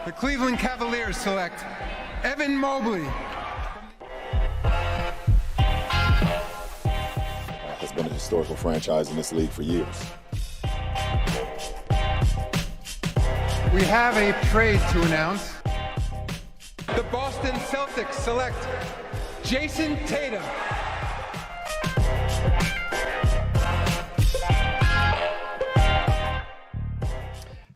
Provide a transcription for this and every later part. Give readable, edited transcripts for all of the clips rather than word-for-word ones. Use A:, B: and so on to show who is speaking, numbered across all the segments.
A: The Cleveland Cavaliers select Evan Mobley.
B: Has been a historical franchise in this league for years.
A: We have a trade to announce. The Boston Celtics select Jason Tatum.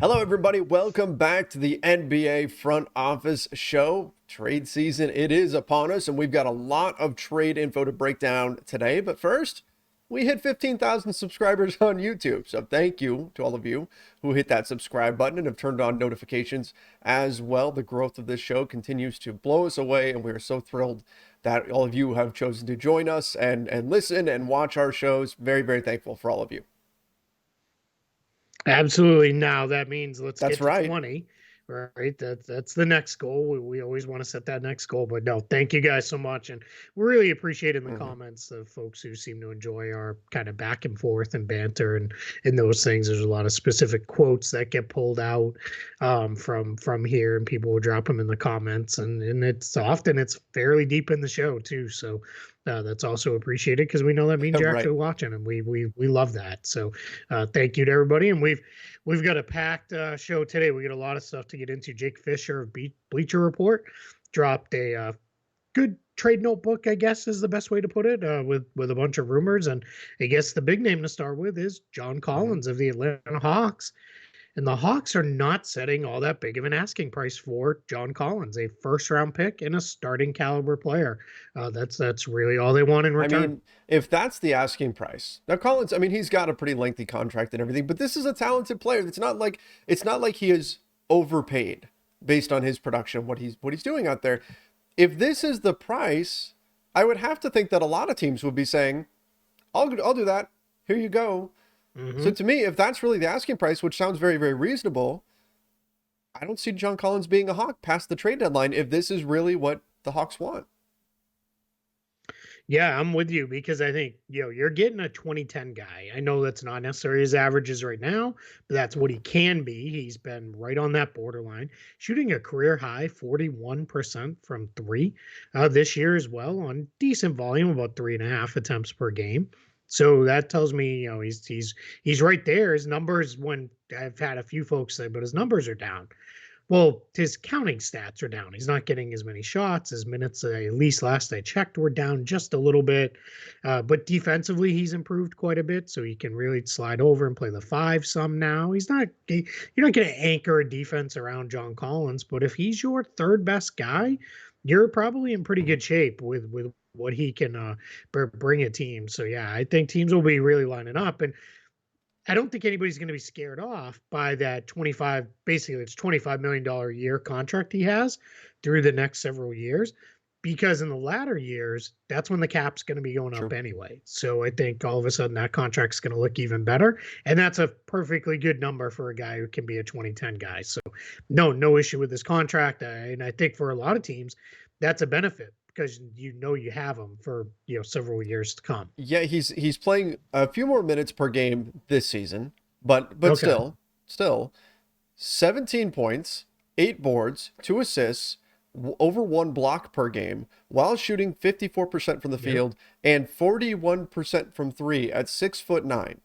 C: Hello, everybody. Welcome back to the NBA Front Office Show. Trade season, it is upon us, and we've got a lot of trade info to break down today. But first, we hit 15,000 subscribers on YouTube. So thank you to all of you who hit that subscribe button and have turned on notifications as well. The growth of this show continues to blow us away, and we are so thrilled that all of you have chosen to join us and listen and watch our shows. Very, very thankful for all of you.
D: Absolutely. Now that means let's
C: That's
D: get to
C: right.
D: 20, right? That's the next goal. We always want to set that next goal, but no, thank you guys so much. And we're really appreciating the comments of folks who seem to enjoy our kind of back and forth and banter and those things. There's a lot of specific quotes that get pulled out from here, and people will drop them in the comments, and it's fairly deep in the show too. So that's also appreciated because we know that means you're actually watching, and we love that. So thank you to everybody, and we've got a packed show today. We got a lot of stuff to get into. Jake Fisher of Bleacher Report dropped a good trade notebook, I guess is the best way to put it, with a bunch of rumors. And I guess the big name to start with is John Collins of the Atlanta Hawks. And the Hawks are not setting all that big of an asking price for John Collins, a first-round pick and a starting caliber player. That's really all they want in return.
C: I mean, if that's the asking price, now Collins, I mean, he's got a pretty lengthy contract and everything, but this is a talented player. It's not like he is overpaid based on his production, what he's doing out there. If this is the price, I would have to think that a lot of teams would be saying, I'll do that. Here you go. So to me, if that's really the asking price, which sounds very, very reasonable, I don't see John Collins being a Hawk past the trade deadline if this is really what the Hawks want.
D: Yeah, I'm with you because I think, you're getting a 2010 guy. I know that's not necessarily his averages right now, but that's what he can be. He's been right on that borderline, shooting a career high 41% from three this year as well, on decent volume, about 3.5 attempts per game. So that tells me, he's right there. His numbers, when I've had a few folks say, but his numbers are down. Well, his counting stats are down. He's not getting as many shots. His minutes, at least last I checked, were down just a little bit. But defensively, he's improved quite a bit. So he can really slide over and play the five some now. You're not going to anchor a defense around John Collins. But if he's your third best guy, you're probably in pretty good shape with what he can bring a team. So, yeah, I think teams will be really lining up. And I don't think anybody's going to be scared off by that $25 million a year contract he has through the next several years, because in the latter years, that's when the cap's going to be going up anyway. So I think all of a sudden that contract's going to look even better. And that's a perfectly good number for a guy who can be a 2010 guy. So no issue with this contract. And I think for a lot of teams, that's a benefit, because you have him for several years to come.
C: Yeah, he's playing a few more minutes per game this season, but okay. still 17 points, 8 boards, 2 assists, over 1 block per game, while shooting 54% from the field and 41% from 3 at 6'9".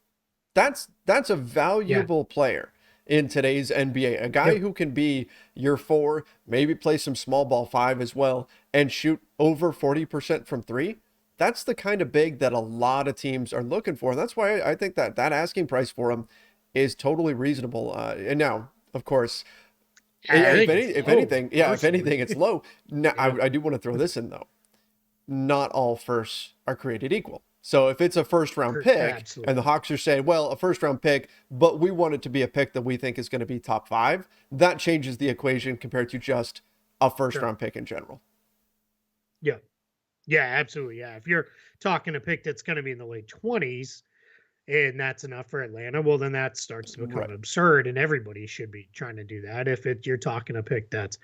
C: That's a valuable player in today's NBA, a guy who can be your 4, maybe play some small ball 5 as well, and shoot over 40% from 3. That's the kind of big that a lot of teams are looking for. And that's why I think that asking price for him is totally reasonable. And now, of course, if anything, it's low. Now, I do want to throw this in, though. Not all firsts are created equal. So if it's a first-round pick, and the Hawks are saying, well, a first-round pick, but we want it to be a pick that we think is going to be top 5, that changes the equation compared to just a first-round pick in general.
D: Yeah, absolutely. Yeah, if you're talking a pick that's going to be in the late 20s, and that's enough for Atlanta, well, then that starts to become absurd, and everybody should be trying to do that. If you're talking a pick that's,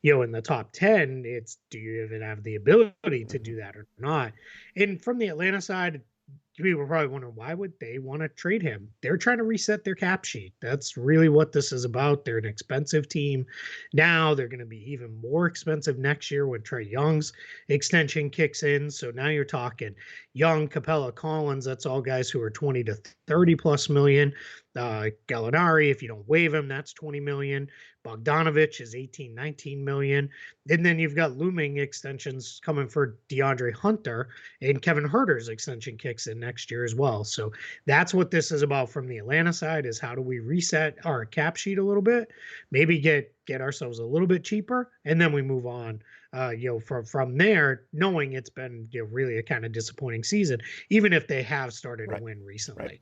D: in the top 10, it's, do you even have the ability to do that or not? And from the Atlanta side, people are probably wondering, why would they want to trade him? They're trying to reset their cap sheet. That's really what this is about. They're an expensive team now. They're going to be even more expensive next year when Trae Young's extension kicks in. So now you're talking Young, Capella, Collins. That's all guys who are 20 to 30 plus million. Gallinari, if you don't waive him, that's 20 million. Bogdanovich is 18, 19 million. And then you've got looming extensions coming for DeAndre Hunter, and Kevin Huerter's extension kicks in next year as well. So that's what this is about from the Atlanta side, is how do we reset our cap sheet a little bit, maybe get ourselves a little bit cheaper, and then we move on. From there, knowing it's been really a kind of disappointing season, even if they have started to win recently.
C: Right.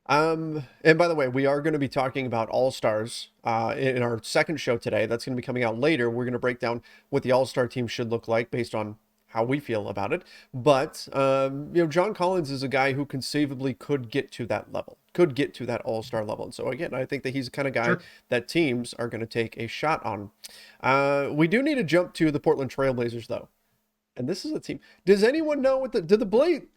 C: And by the way, we are going to be talking about All-Stars in our second show today. That's going to be coming out later. We're going to break down what the All-Star team should look like based on how we feel about it. But, John Collins is a guy who conceivably could get to that level, could get to that All-Star level. And so, again, I think that he's the kind of guy that teams are going to take a shot on. We do need to jump to the Portland Trailblazers, though. And this is a team. Does anyone know do the Blazers...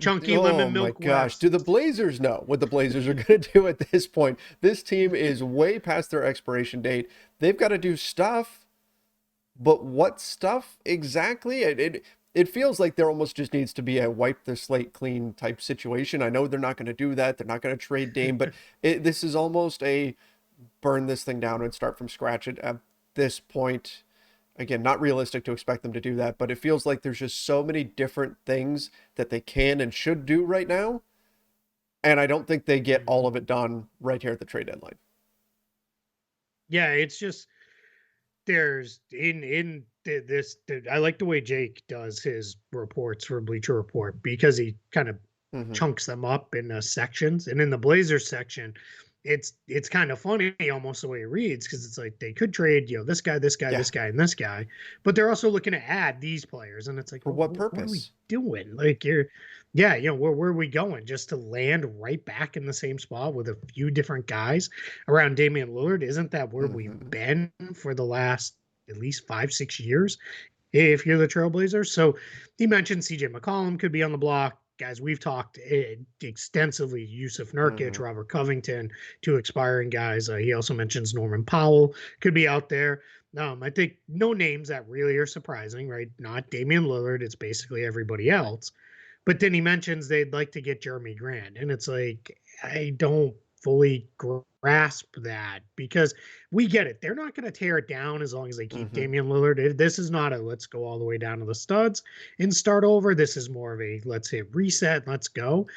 D: Chunky lemon milk.
C: Oh my gosh. Do the Blazers know what the Blazers are going to do at this point? This team is way past their expiration date. They've got to do stuff, but what stuff exactly? It feels like there almost just needs to be a wipe the slate clean type situation. I know they're not going to do that. They're not going to trade Dame, but this is almost a burn this thing down and start from scratch at this point. Again, not realistic to expect them to do that, but it feels like there's just so many different things that they can and should do right now. And I don't think they get all of it done right here at the trade deadline.
D: Yeah, it's just, there's I like the way Jake does his reports for Bleacher Report, because he kind of chunks them up in sections. And in the Blazers section, it's kind of funny almost the way it reads, because it's like they could trade, this guy, this guy, this guy, and this guy, but they're also looking to add these players, and it's like,
C: for what purpose?
D: What are we doing? Like, where are we going? Just to land right back in the same spot with a few different guys around Damian Lillard? Isn't that where we've been for the last at least 5-6 years, if you're the Trailblazers? So he mentioned CJ McCollum could be on the block. Guys, we've talked extensively, Yusuf Nurkic, Robert Covington, two expiring guys. He also mentions Norman Powell could be out there. I think no names that really are surprising, right? Not Damian Lillard. It's basically everybody else. But then he mentions they'd like to get Jeremy Grant. And it's like, I don't fully grasp that, because we get it. They're not going to tear it down as long as they keep Damian Lillard. This is not a let's go all the way down to the studs and start over. This is more of a let's hit reset, let's go.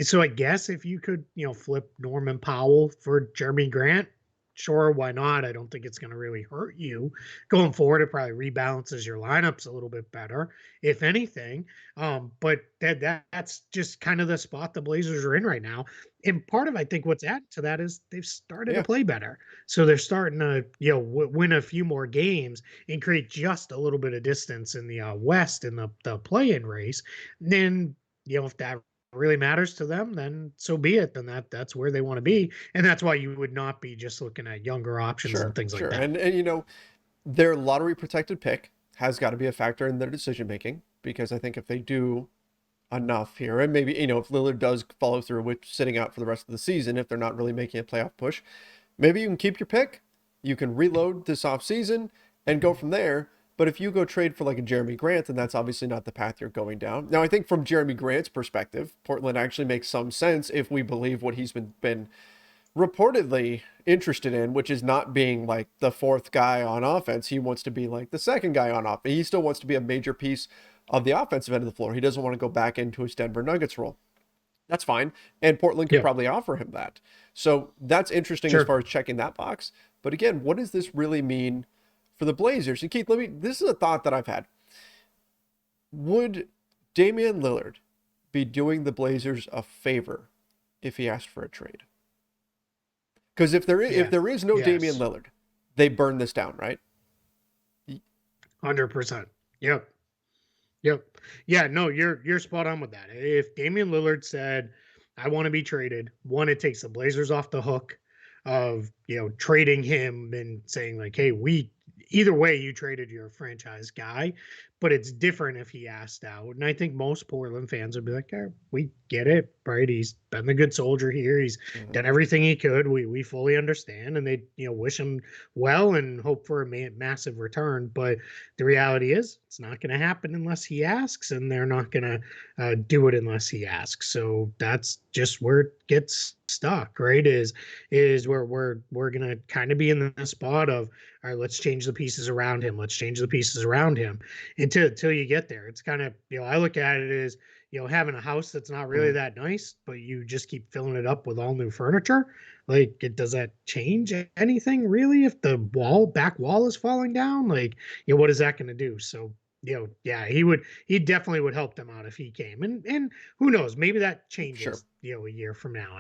D: So I guess if you could, flip Norman Powell for Jeremy Grant, sure, why not? I don't think it's going to really hurt you going forward. It probably rebalances your lineups a little bit better, if anything. But that's just kind of the spot the Blazers are in right now. And part of, I think, what's added to that is they've started to play better. So they're starting to, win a few more games and create just a little bit of distance in the West in the play-in race. And then, if that really matters to them, then so be it. Then that's where they want to be, and that's why you would not be just looking at younger options and things like that.
C: And their lottery protected pick has got to be a factor in their decision making, because I think if they do enough here, and maybe if Lillard does follow through with sitting out for the rest of the season, if they're not really making a playoff push, maybe you can keep your pick, you can reload this off season and go from there. But if you go trade for like a Jeremy Grant, then that's obviously not the path you're going down. Now, I think from Jeremy Grant's perspective, Portland actually makes some sense if we believe what he's been reportedly interested in, which is not being like the fourth guy on offense. He wants to be like the second guy on offense. He still wants to be a major piece of the offensive end of the floor. He doesn't want to go back into his Denver Nuggets role. That's fine. And Portland could probably offer him that. So that's interesting as far as checking that box. But again, what does this really mean for the Blazers? And Keith, this is a thought that I've had. Would Damian Lillard be doing the Blazers a favor if he asked for a trade? Because if there is no Damian Lillard, they burn this down, right?
D: 100%. Yep. Yeah, no, you're spot on with that. If Damian Lillard said, I want to be traded, one, it takes the Blazers off the hook of, trading him and saying like, hey, either way, you traded your franchise guy. but it's different if he asked out. And I think most Portland fans would be like, we get it, right? He's been the good soldier here. He's done everything he could. We fully understand, and they wish him well and hope for a massive return. But the reality is, it's not going to happen unless he asks, and they're not going to do it unless he asks. So that's just where it gets stuck, right? Is where we're going to kind of be in the spot of, all right, let's change the pieces around him. Let's change the pieces around him until you get there. It's kind of, I look at it as, having a house that's not really that nice, but you just keep filling it up with all new furniture. Like, does that change anything really if the back wall is falling down? Like, what is that going to do? So, yeah, he definitely would help them out if he came. And who knows, maybe that changes, a year from now.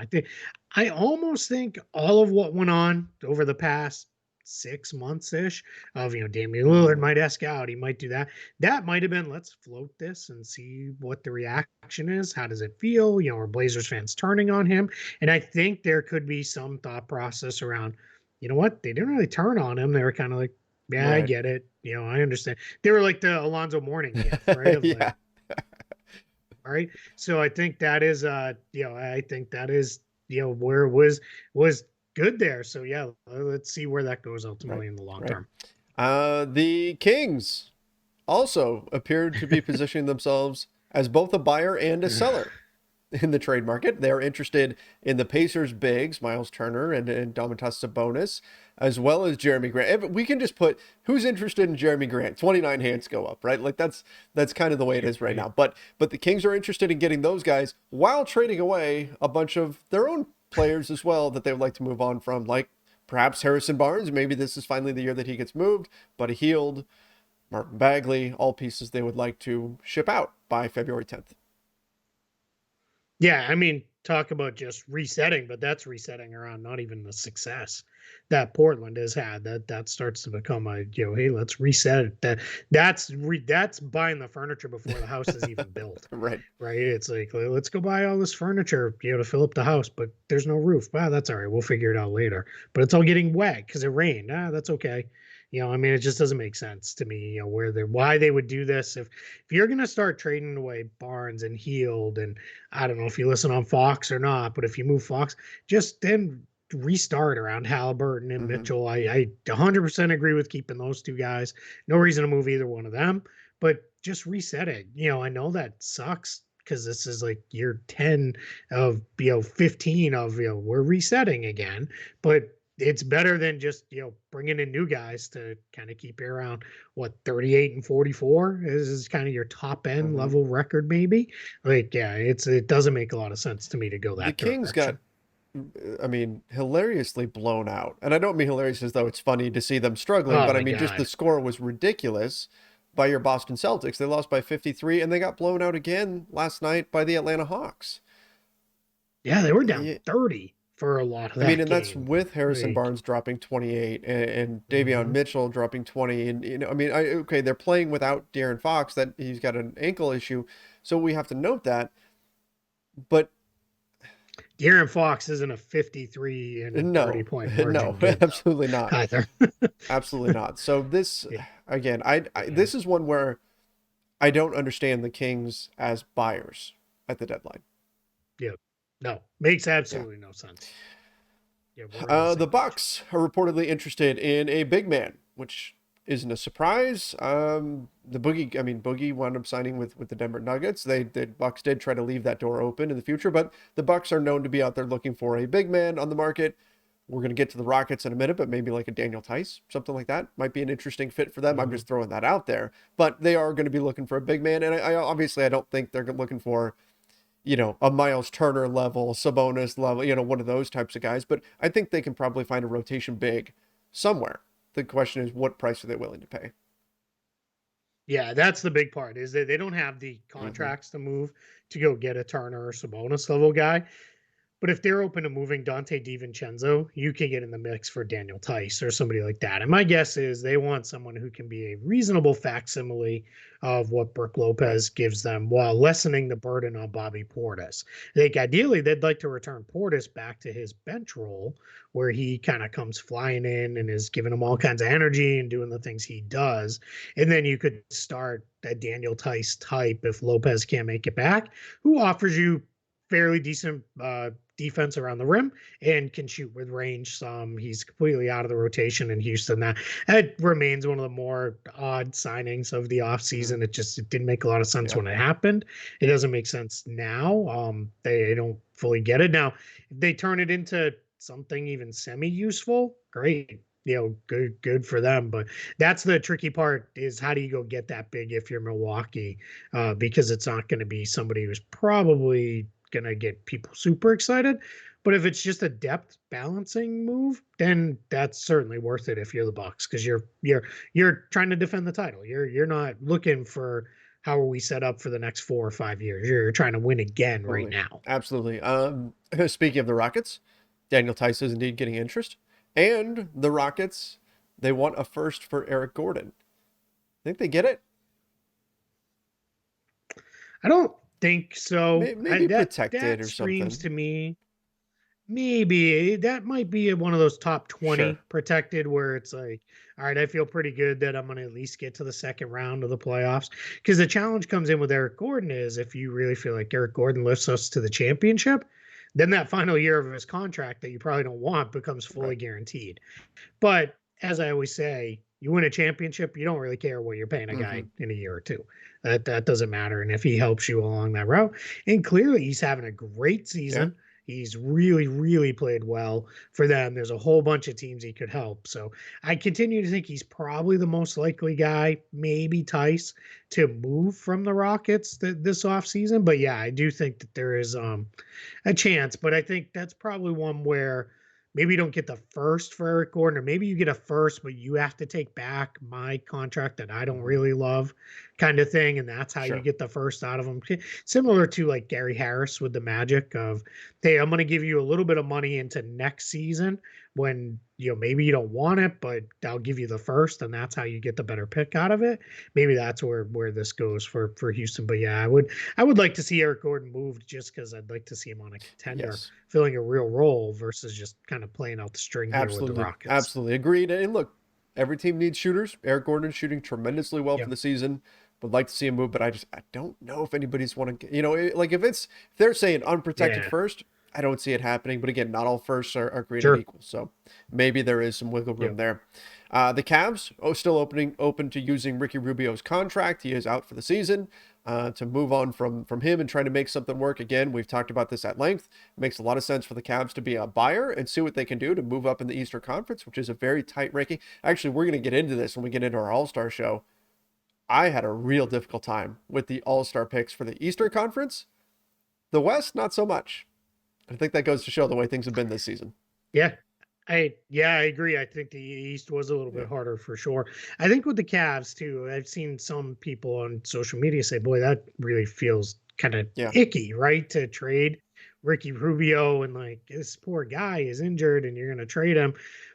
D: I almost think all of what went on over the past 6 months ish of, Damian Lillard might ask out, he might do that. That might have been, let's float this and see what the reaction is. How does it feel? Are Blazers fans turning on him? And I think there could be some thought process around, what? They didn't really turn on him. They were kind of like, yeah, I get it. I understand. They were like the Alonzo Mourning gift, right?
C: Yeah.
D: All right. So I think that is, I think that is, where it was good there. So yeah, let's see where that goes ultimately in the long term.
C: The Kings also appeared to be positioning themselves as both a buyer and a seller in the trade market. They're interested in the Pacers bigs, Miles Turner and Domantas Sabonis, as well as Jeremy Grant. We can just put who's interested in Jeremy Grant. 29 hands go up, right? Like that's kind of the way it is right now. But the Kings are interested in getting those guys while trading away a bunch of their own players as well that they would like to move on from, like perhaps Harrison Barnes. Maybe this is finally the year that he gets moved. Buddy Hield, Martin Bagley, all pieces they would like to ship out by February 10th.
D: Yeah, I mean, talk about just resetting, but that's resetting around not even the success that Portland has had. That starts to become a, hey, let's reset it. That's buying the furniture before the house is even built.
C: Right.
D: It's like, let's go buy all this furniture, to fill up the house, but there's no roof. Wow, that's all right. We'll figure it out later. But it's all getting wet because it rained. That's okay. I mean, it just doesn't make sense to me, why they would do this. If you're going to start trading away Barnes and Hield, and I don't know if you listen on Fox or not, but if you move Fox, just then restart around Halliburton and Mitchell. I 100% agree with keeping those two guys. No reason to move either one of them, but just reset it. I know that sucks because this is like year 10 of, 15 of, we're resetting again, but it's better than just, bringing in new guys to kind of keep you around 38 and 44 is kind of your top end level record. Maybe like, yeah, it doesn't make a lot of sense to me to go that
C: the Kings
D: direction.
C: got, I mean, hilariously blown out. And I don't mean hilarious as though it's funny to see them struggling, but I mean, just the score was ridiculous by your Boston Celtics. They lost by 53 and they got blown out again last night by the Atlanta Hawks.
D: Yeah, they were down 30 for a lot of that.
C: I mean, and that's with Harrison Barnes dropping 28 and Davion Mitchell dropping 20. And, I mean, okay, they're playing without De'Aaron Fox, that he's got an ankle issue. So we have to note that. But
D: De'Aaron Fox isn't a 53 and 30 point margin.
C: No, absolutely not.
D: Either.
C: Absolutely not. So this, again, this is one where I don't understand the Kings as buyers at the deadline.
D: Yeah. No, makes absolutely no sense.
C: Yeah, the Bucks are reportedly interested in a big man, which isn't a surprise. Boogie wound up signing with the Denver Nuggets. The Bucks did try to leave that door open in the future, but the Bucks are known to be out there looking for a big man on the market. We're going to get to the Rockets in a minute, but maybe like a Daniel Tice, something like that might be an interesting fit for them. I'm just throwing that out there, but they are going to be looking for a big man. And I obviously don't think they're looking for, a Miles Turner level, Sabonis level, one of those types of guys. But I think they can probably find a rotation big somewhere. The question is, what price are they willing to pay?
D: Yeah, that's the big part, is that they don't have the contracts to move to go get a Turner or Sabonis level guy. But if they're open to moving Dante DiVincenzo, you can get in the mix for Daniel Tice or somebody like that. And my guess is they want someone who can be a reasonable facsimile of what Brooke
C: Right.
D: Lopez gives them while lessening the burden on Bobby Portis. I think ideally they'd like to return Portis back to his bench role where he kind of comes flying in and is giving them all kinds of energy and doing the things he does. And then you could start a Daniel Tice type if Lopez can't make it back, who offers you fairly decent defense around the rim and can shoot with range. He's completely out of the rotation in Houston. That remains one of the more odd signings of the offseason. It didn't make a lot of sense when it happened. It doesn't make sense now. They don't fully get it. Now, if they turn it into something even semi-useful, great. Good for them. But that's the tricky part is how do you go get that big if you're Milwaukee? Because it's not going to be somebody who's probably going to get people super excited. But if it's just a depth balancing move, then that's certainly worth it if you're the Bucks because you're trying to defend the title. You're not looking for how are we set up for the next 4 or 5 years. You're trying to win again right now.
C: Absolutely. Speaking of the Rockets, Daniel Tice is indeed getting interest. And the Rockets, they want a first for Eric Gordon. Think they get it?
D: I don't think so.
C: Maybe protected
D: that
C: or
D: screams
C: something.
D: to me. Maybe that might be one of those top 20
C: Sure.
D: protected where it's like, all right, I feel pretty good that I'm going to at least get to the second round of the playoffs. Because the challenge comes in with Eric Gordon is if you really feel like Eric Gordon lifts us to the championship, then that final year of his contract that you probably don't want becomes fully
C: Right.
D: guaranteed. But as I always say, you win a championship, you don't really care what you're paying a guy in a year or two. That doesn't matter. And if he helps you along that route, and clearly he's having a great season.
C: Yeah.
D: He's really, really played well for them. There's a whole bunch of teams he could help. So I continue to think he's probably the most likely guy, maybe Tice, to move from the Rockets this offseason. But yeah, I do think that there is a chance. But I think that's probably one where maybe you don't get the first for Eric Gordon, or maybe you get a first, but you have to take back my contract that I don't really love, kind of thing. And that's how you
C: Sure.
D: get the first out of him. Similar to like Gary Harris with the Magic of, hey, I'm going to give you a little bit of money into next season when maybe you don't want it, but I'll give you the first, and that's how you get the better pick out of it. Maybe that's where this goes for Houston. But yeah, I would like to see Eric Gordon moved just because I'd like to see him on a contender,
C: Yes.
D: filling a real role versus just kind of playing out the string here with the Rockets.
C: Absolutely agreed. And look, every team needs shooters. Eric Gordon's shooting tremendously well for the season. Would like to see him move, but I don't know if anybody's want to. Like if they're saying unprotected first, I don't see it happening. But again, not all firsts are created equal, so maybe there is some wiggle room there. The Cavs still open to using Ricky Rubio's contract. He is out for the season. To move on from him and trying to make something work. Again, we've talked about this at length. It makes a lot of sense for the Cavs to be a buyer and see what they can do to move up in the Eastern Conference, which is a very tight ranking. Actually, we're going to get into this when we get into our All-Star show. I had a real difficult time with the All-Star picks for the Eastern Conference. The West, not so much. I think that goes to show the way things have been this season.
D: Yeah. I agree. I think the East was a little bit harder for sure. I think with the Cavs too, I've seen some people on social media say, boy, that really feels kind of icky, right? To trade Ricky Rubio and like this poor guy is injured and you're going to trade him.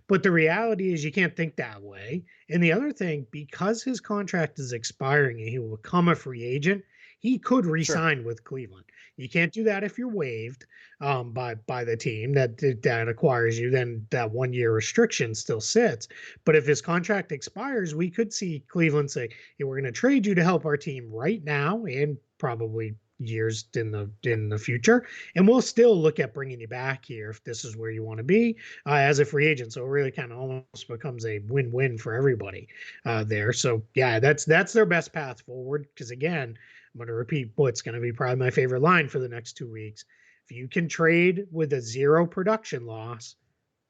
D: But the reality is you can't think that way. And the other thing, because his contract is expiring and he will become a free agent, he could re-sign with Cleveland. You can't do that if you're waived by the team that acquires you. Then that 1 year restriction still sits. But if his contract expires, we could see Cleveland say, "Hey, we're going to trade you to help our team right now and probably years in the future, and we'll still look at bringing you back here if this is where you want to be as a free agent." So it really kind of almost becomes a win-win for everybody there. So yeah, that's their best path forward. Because again, I'm going to repeat what's going to be probably my favorite line for the next 2 weeks. If you can trade with a 0 production loss,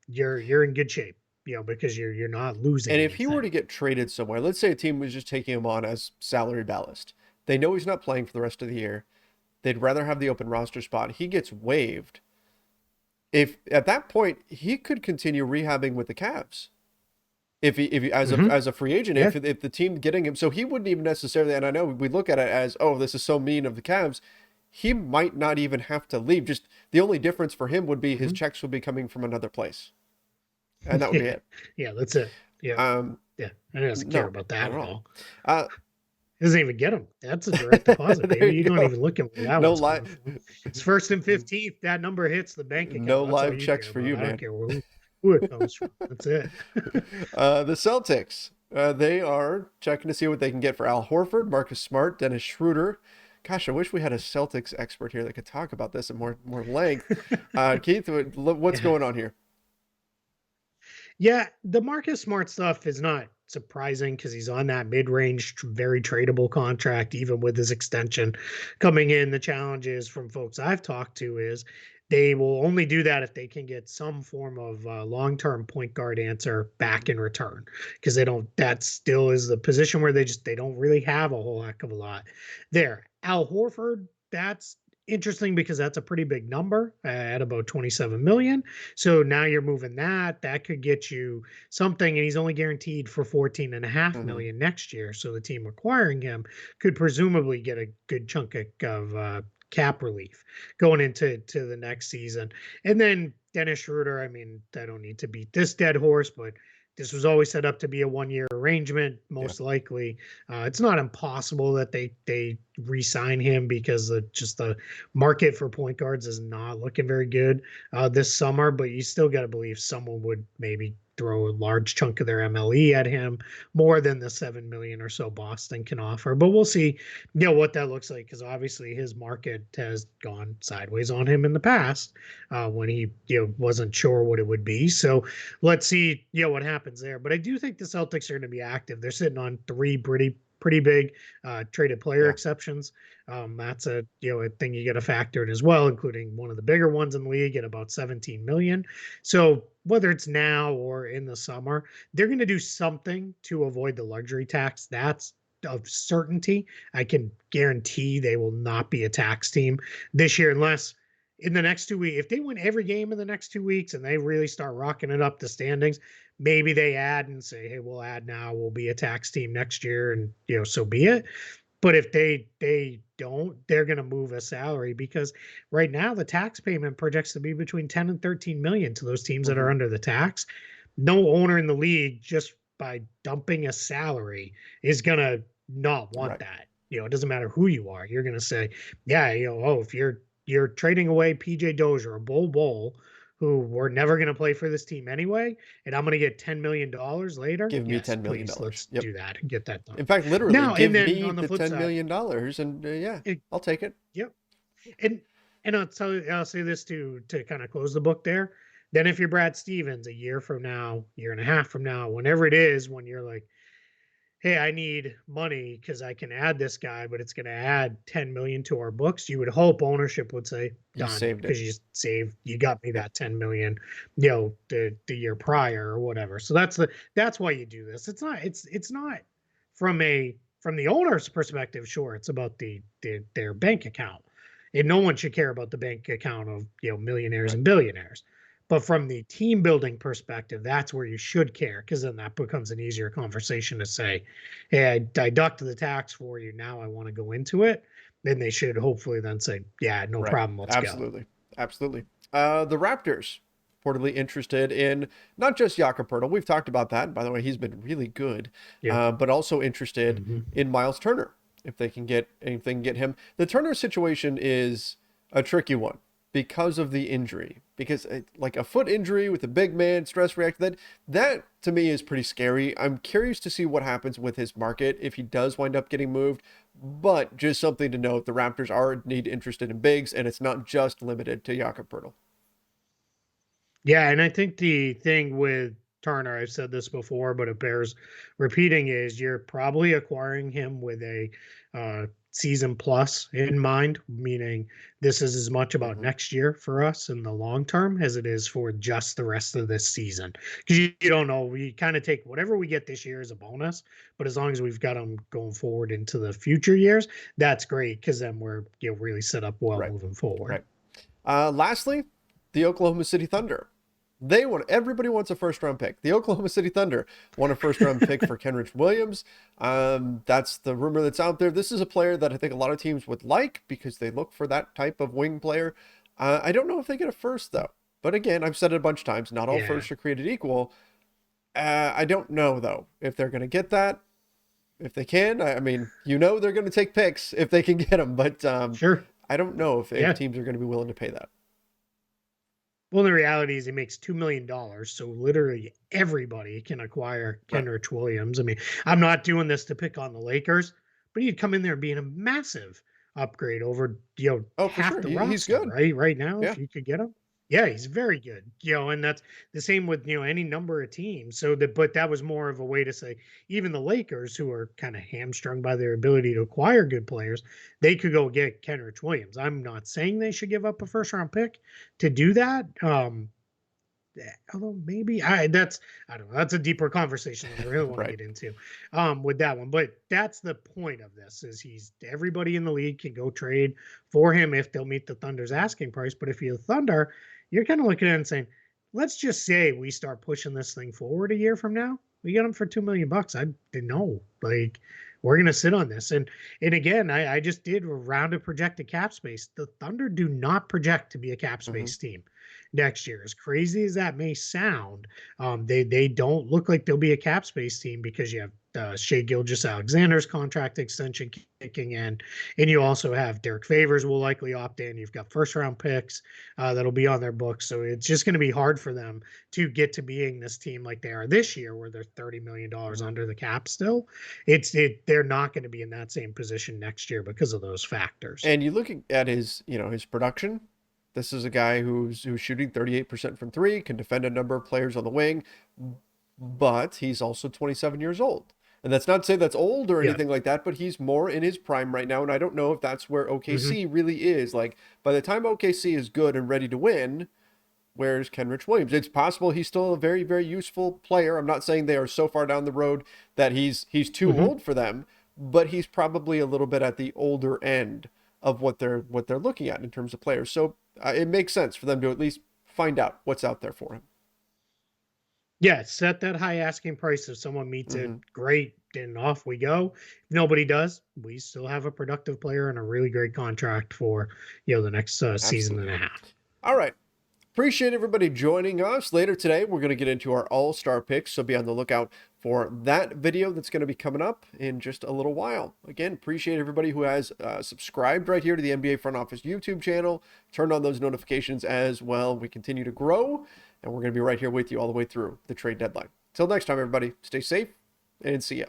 D: you're in good shape, because you're not losing.
C: And if
D: anything.
C: he were to get traded somewhere, let's say a team was just taking him on as salary ballast. They know he's not playing for the rest of the year. They'd rather have the open roster spot. He gets waived. If at that point he could continue rehabbing with the Cavs. If he as a free agent, if the team getting him, so he wouldn't even necessarily. And I know we look at it as, oh, this is so mean of the Cavs. he might not even have to leave. Just the only difference for him would be his
D: Mhm.
C: checks would be coming from another place, and that would be
D: Yeah.
C: it.
D: Yeah, that's it. Yeah.
C: Um,
D: Yeah. I doesn't care
C: no,
D: about
C: not
D: that
C: at
D: at
C: all.
D: all.
C: Uh,
D: He doesn't even get them. That's a direct deposit,
C: there
D: baby.
C: you
D: You don't
C: go.
D: even look at where that
C: No
D: one's
C: live,
D: coming from. It's first and 15th. That number hits the bank
C: no
D: account. That's all
C: live
D: you
C: checks
D: care
C: for
D: about.
C: you,
D: I don't
C: man.
D: care who it comes from. That's it.
C: The Celtics, they are checking to see what they can get for Al Horford, Marcus Smart, Dennis Schroeder. Gosh, I wish we had a Celtics expert here that could talk about this in more length. Keith, what's
D: Yeah.
C: going on here?
D: Yeah, the Marcus Smart stuff is not surprising because he's on that mid-range, very tradable contract, even with his extension coming in. The challenges from folks I've talked to is they will only do that if they can get some form of long-term point guard answer back in return, because they don't. That still is the position where they don't really have a whole heck of a lot there. Al Horford, that's interesting because that's a pretty big number at about 27 million. So now you're moving that could get you something, and he's only guaranteed for 14 and a half
C: Mhm.
D: million next year. So the team acquiring him could presumably get a good chunk of cap relief going into the next season. And then Dennis Schroeder, I mean, I don't need to beat this dead horse, but this was always set up to be a 1 year arrangement,
C: Yeah.
D: most likely. It's not impossible that they re-sign him because just the market for point guards is not looking very good this summer, but you still got to believe someone would maybe throw a large chunk of their MLE at him, more than the 7 million or so Boston can offer. But we'll see, what that looks like, because obviously his market has gone sideways on him in the past when he wasn't sure what it would be. So let's see what happens there. But I do think the Celtics are going to be active. They're sitting on three pretty big traded player
C: Yeah.
D: exceptions. That's a thing you got to factor in as well, including one of the bigger ones in the league at about 17 million. So whether it's now or in the summer, they're going to do something to avoid the luxury tax. That's of certainty. I can guarantee they will not be a tax team this year unless in the next 2 weeks, if they win every game in the next 2 weeks and they really start rocking it up the standings, maybe they add and say, hey, we'll add now, we'll be a tax team next year, and so be it. But if they don't, they're going to move a salary, because right now the tax payment projects to be between 10 and 13 million to those teams that are
C: Mhm.
D: under the tax. No owner in the league, just by dumping a salary, is going to not want
C: Right.
D: that. It doesn't matter who you are. You're going to say, yeah, if you're trading away PJ Dozier or Bol, who we're never going to play for this team anyway, and I'm going to get $10 million later.
C: Give me
D: Yes,
C: $10 million.
D: please, let's
C: Yep.
D: do that and get that done.
C: In fact, literally,
D: Now, and
C: give
D: then
C: me
D: on the
C: the
D: flip
C: $10
D: side,
C: million, and yeah,
D: it,
C: I'll take it.
D: yep. And I'll say this to kind of close the book there. Then if you're Brad Stevens a year from now, year and a half from now, whenever it is, when you're like, hey, I need money because I can add this guy, but it's going to add 10 million to our books, you would hope ownership would say,
C: You
D: done,
C: saved it.
D: because you got me
C: Yep.
D: that 10 million, the year prior or whatever. So that's why you do this. It's not from the owner's perspective. Sure, it's about their bank account, and no one should care about the bank account of millionaires
C: Right.
D: and billionaires. But from the team building perspective, that's where you should care, because then that becomes an easier conversation to say, hey, I deducted the tax for you. Now I want to go into it. Then they should hopefully then say, yeah, no
C: Right.
D: problem. Let's go.
C: Absolutely. Absolutely. The Raptors reportedly interested in not just Jakob Poeltl. We've talked about that. By the way, he's been really good,
D: Yeah.
C: but also interested
D: Hmm.
C: in Miles Turner. If they can get him. The Turner situation is a tricky one because of the injury. Because like a foot injury with a big man, stress reaction, that to me is pretty scary. I'm curious to see what happens with his market if he does wind up getting moved. But just something to note, the Raptors are indeed interested in bigs, and it's not just limited to Jakob Poeltl.
D: Yeah, and I think the thing with Turner, I've said this before, but it bears repeating, is you're probably acquiring him with a season plus in mind, meaning this is as much about
C: Mm-hmm.
D: next year for us in the long term as it is for just the rest of this season. Because you don't know, we kind of take whatever we get this year as a bonus, but as long as we've got them going forward into the future years, that's great, because then we're really set up well
C: Right.
D: moving forward.
C: Right. Lastly, the Oklahoma City Thunder. Everybody wants a first round pick. The Oklahoma City Thunder want a first round pick for Kenrich Williams. That's the rumor that's out there. This is a player that I think a lot of teams would like because they look for that type of wing player. I don't know if they get a first though. But again, I've said it a bunch of times, not all firsts are created equal. I don't know though if they're going to get that. If they can, I mean, they're going to take picks if they can get them. But
D: sure,
C: I don't know if teams are going to be willing to pay that.
D: Well, the reality is he makes $2 million. So literally everybody can acquire Kenrich Williams. I mean, I'm not doing this to pick on the Lakers, but he'd come in there being a massive upgrade over, half the roster.
C: He's good.
D: Right now, if you could get him. Yeah, he's very good. And that's the same with, any number of teams. But that was more of a way to say, even the Lakers, who are kind of hamstrung by their ability to acquire good players, they could go get Kenrich Williams. I'm not saying they should give up a first round pick to do that. Although maybe I don't know. That's a deeper conversation that I really want to get into with that one. But that's the point of this is everybody in the league can go trade for him if they'll meet the Thunder's asking price. But if you're the Thunder, you're kind of looking at it and saying, let's just say we start pushing this thing forward a year from now. We get him for $2 million. I didn't know. Like, we're going to sit on this. And again, I just did a round of projected cap space. The Thunder do not project to be a cap space team next year. As crazy as that may sound, they don't look like they'll be a cap space team because you have Shea Gilgeous-Alexander's contract extension kicking in, and you also have Derek Favors will likely opt in. You've got first round picks that'll be on their books, so it's just going to be hard for them to get to being this team like they are this year, where they're $30 million under the cap still. They're not going to be in that same position next year because of those factors.
C: And you look at his production. This is a guy who's shooting 38% from three, can defend a number of players on the wing, but he's also 27 years old. And that's not to say that's old or anything like that, but he's more in his prime right now. And I don't know if that's where OKC really is. Like, by the time OKC is good and ready to win, where's Kenrich Williams? It's possible he's still a very, very useful player. I'm not saying they are so far down the road that he's too old for them, but he's probably a little bit at the older end of what they're looking at in terms of players. So it makes sense for them to at least find out what's out there for him.
D: Yeah, set that high asking price. If someone meets it, great, and off we go. If nobody does, we still have a productive player and a really great contract for the next season and a half.
C: All right. Appreciate everybody joining us. Later today, we're going to get into our all-star picks, so be on the lookout for that video that's going to be coming up in just a little while. Again, appreciate everybody who has subscribed right here to the NBA Front Office YouTube channel, turned on those notifications as well. We continue to grow, and we're going to be right here with you all the way through the trade deadline. Till next time, everybody, stay safe and see ya.